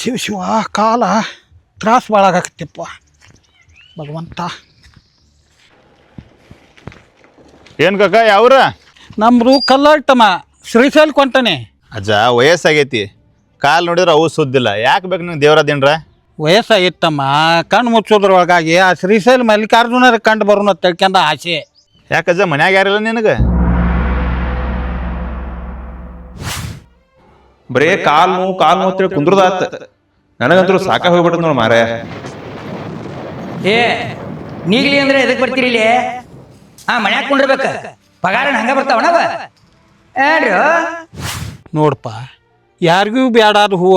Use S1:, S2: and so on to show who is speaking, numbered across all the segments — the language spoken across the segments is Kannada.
S1: ಶಿವ ಶಿವ ಕಾಲ ತ್ರಾಸ ಭಾಳ ಆಗತ್ತಪ್ಪ ಭಗವಂತ.
S2: ಏನು ಕಾಕ ಯಾವ್ರ?
S1: ನಮ್ದು ಕಲ್ಲಟ್ಟಮ್ಮ ಶ್ರೀಶೈಲ ಕೊಂಟನೆ.
S2: ಅಜ್ಜ ವಯಸ್ಸಾಗೈತಿ, ಕಾಲು ನೋಡಿದ್ರೆ ಅವು ಸುದ್ದಿಲ್ಲ. ಯಾಕೆ ಬೇಕು ನಿಂಗೆ ದೇವ್ರ ದಿನ್ರ?
S1: ವಯಸ್ಸಾಗಿತ್ತಮ್ಮ, ಕಣ್ಣು ಮುಚ್ಚೋದ್ರೊಳಗಾಗಿ ಆ ಶ್ರೀಶೈಲ ಮಲ್ಲಿಕಾರ್ಜುನರ ಕಂಡು ಬರೋಣ ತಿಳ್ಕೊಂಡ ಆಸೆ.
S2: ಯಾಕಜ್ಜ ಮನ್ಯಾಗ ಯಾರಿಲ್ಲ ನಿನಗೆ?
S3: ಬರೇ ಕಾಲ್ ನೋವು ಅಂತೇಳಿ ಕುಂದ್ರದಾತ. ನನಗಂತೂ ಸಾಕ ಹೋಗ್ಬಿಟ್ಟದ ನೋಡು ಮಾರೇ.
S4: ಏ ನೀಗ್ಲಿ ಅಂದ್ರೆ ಎದಕ್ ಬರ್ತೀರಿ ಇಲ್ಲಿ? ಮನ್ಯಾಗ ಕುಂಡಿರ್ಬೇಕ, ಪಗಾರ ಹಂಗ ಬರ್ತಾವಣವ ಏನ್ರಿ?
S1: ನೋಡಪ್ಪ, ಯಾರಿಗೂ ಬೇಡಾದ ಹೂವು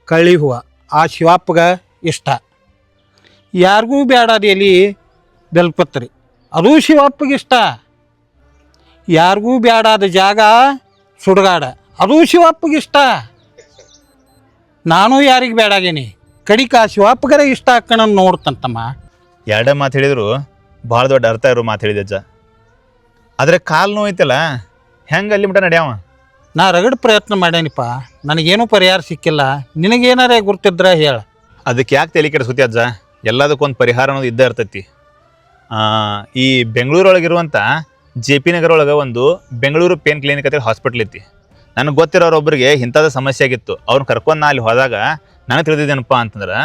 S1: ಕಳ್ಳಿ ಹೂವು ಆ ಶಿವಪ್ಪಗೆ ಇಷ್ಟ. ಯಾರಿಗೂ ಬೇಡಾದ ಎಲಿ ಬೆಲ್ಪತ್ರಿ ಅದು ಶಿವಪ್ಪಗೆ ಇಷ್ಟ. ಯಾರಿಗೂ ಬೇಡಾದ ಜಾಗ ಸುಡುಗಾಡ ಅದು ಶಿವಪ್ಪಗೆ ಇಷ್ಟ. ನಾನು ಯಾರಿಗೆ ಬೇಡಾಗೇನಿ, ಕಡಿಕ ಶಿವಪ್ಪಗರ ಇಷ್ಟ ಹಾಕೋಣ ನೋಡ್ತಂತಮ್ಮ.
S2: ಎರಡೇ ಮಾತು ಹೇಳಿದ್ರು ಭಾಳ ದೊಡ್ಡ ಅರ್ಥ ಇರೋ ಮಾತು ಹೇಳಿದೆ ಅಜ್ಜ. ಆದರೆ ಕಾಲು ನೋವು ಐತಲ್ಲ, ಹೆಂಗೆ ಅಲ್ಲಿ ಮಟ ನಡ್ಯಾವ?
S1: ನಾ ರಗಡ್ ಪ್ರಯತ್ನ ಮಾಡೇನಿಪ್ಪ, ನನಗೇನೂ ಪರಿಹಾರ ಸಿಕ್ಕಿಲ್ಲ. ನಿನಗೇನಾರೇ ಗುರ್ತಿದ್ರೆ ಹೇಳ.
S2: ಅದಕ್ಕೆ ಯಾಕೆ ತಲೆ ಕೆಡಿಸ್ಕೊತಿ ಅಜ್ಜ? ಎಲ್ಲದಕ್ಕೊಂದು ಪರಿಹಾರ ಅನ್ನೋದು ಇದ್ದೇ ಇರ್ತೈತಿ. ಈ ಬೆಂಗಳೂರೊಳಗಿರುವಂಥ JP ನಗರ ಒಳಗೆ ಒಂದು ಬೆಂಗಳೂರು ಪೇನ್ ಕ್ಲಿನಿಕ್ ಅಂತೇಳಿ ಹಾಸ್ಪಿಟ್ಲ್ ಐತಿ. ನನಗೆ ಗೊತ್ತಿರೋರೊಬ್ಬರಿಗೆ ಇಂಥದ್ದು ಸಮಸ್ಯೆ ಆಗಿತ್ತು. ಅವ್ರನ್ನ ಕರ್ಕೊಂಡು ನಾ ಅಲ್ಲಿ ಹೋದಾಗ ನನಗೆ ತಿಳಿದಿದ್ದೇನಪ್ಪ ಅಂತಂದ್ರೆ,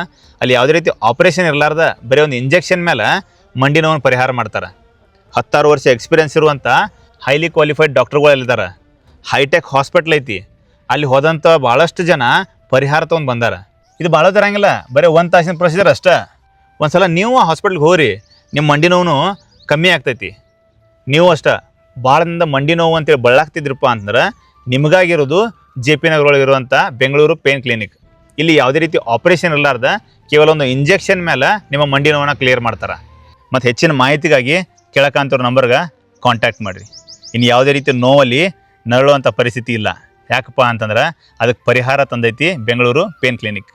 S2: ಅಲ್ಲಿ ಯಾವುದೇ ರೀತಿ ಆಪ್ರೇಷನ್ ಇರಲಾರ್ದ ಬರೀ ಒಂದು ಇಂಜೆಕ್ಷನ್ ಮೇಲೆ ಮಂಡಿ ನೋವನ್ನು ಪರಿಹಾರ ಮಾಡ್ತಾರೆ. 16 ವರ್ಷ ಎಕ್ಸ್ಪೀರಿಯನ್ಸ್ ಇರುವಂಥ ಹೈಲಿ ಕ್ವಾಲಿಫೈಡ್ ಡಾಕ್ಟರ್ಗಳಿದ್ದಾರೆ. ಹೈಟೆಕ್ ಹಾಸ್ಪಿಟ್ಲ್ ಐತಿ. ಅಲ್ಲಿ ಹೋದಂಥ ಭಾಳಷ್ಟು ಜನ ಪರಿಹಾರ ತೊಗೊಂಡು ಬಂದಾರ. ಇದು ಭಾಳ ತರಂಗಿಲ್ಲ, ಬರೀ 1 ತಾಸಿನ ಪ್ರೊಸೀಜರ್ ಅಷ್ಟೇ. ಒಂದು ಸಲ ನೀವು ಆ ಹಾಸ್ಪಿಟ್ಲ್ಗೆ ಹೋಗ್ರಿ, ನಿಮ್ಮ ಮಂಡಿ ನೋವು ಕಮ್ಮಿ ಆಗ್ತೈತಿ. ನೀವು ಅಷ್ಟೇ ಭಾಳದಿಂದ ಮಂಡಿ ನೋವು ಅಂತೇಳಿ ಬಳಲಾಗ್ತಿದ್ರಪ್ಪ ಅಂತಂದ್ರೆ ನಿಮಗಾಗಿರೋದು JP ನಗರ ಒಳಗಿರುವಂಥ ಬೆಂಗಳೂರು ಪೇನ್ ಕ್ಲಿನಿಕ್. ಇಲ್ಲಿ ಯಾವುದೇ ರೀತಿ ಆಪ್ರೇಷನ್ ಇರಲಾರ್ದ ಕೇವಲ ಒಂದು ಇಂಜೆಕ್ಷನ್ ಮೇಲೆ ನಿಮ್ಮ ಮಂಡಿ ನೋವನ್ನು ಕ್ಲಿಯರ್ ಮಾಡ್ತಾರೆ. ಮತ್ತು ಹೆಚ್ಚಿನ ಮಾಹಿತಿಗಾಗಿ ಕೆಳಕಂತವ್ರ ನಂಬರ್ಗೆ ಕಾಂಟ್ಯಾಕ್ಟ್ ಮಾಡಿರಿ. ಇನ್ನು ಯಾವುದೇ ರೀತಿ ನೋವಲ್ಲಿ ನರಳುವಂಥ ಪರಿಸ್ಥಿತಿ ಇಲ್ಲ. ಯಾಕಪ್ಪ ಅಂತಂದ್ರೆ ಅದಕ್ಕೆ ಪರಿಹಾರ ತಂದೈತಿ ಬೆಂಗಳೂರು ಪೇನ್ ಕ್ಲಿನಿಕ್.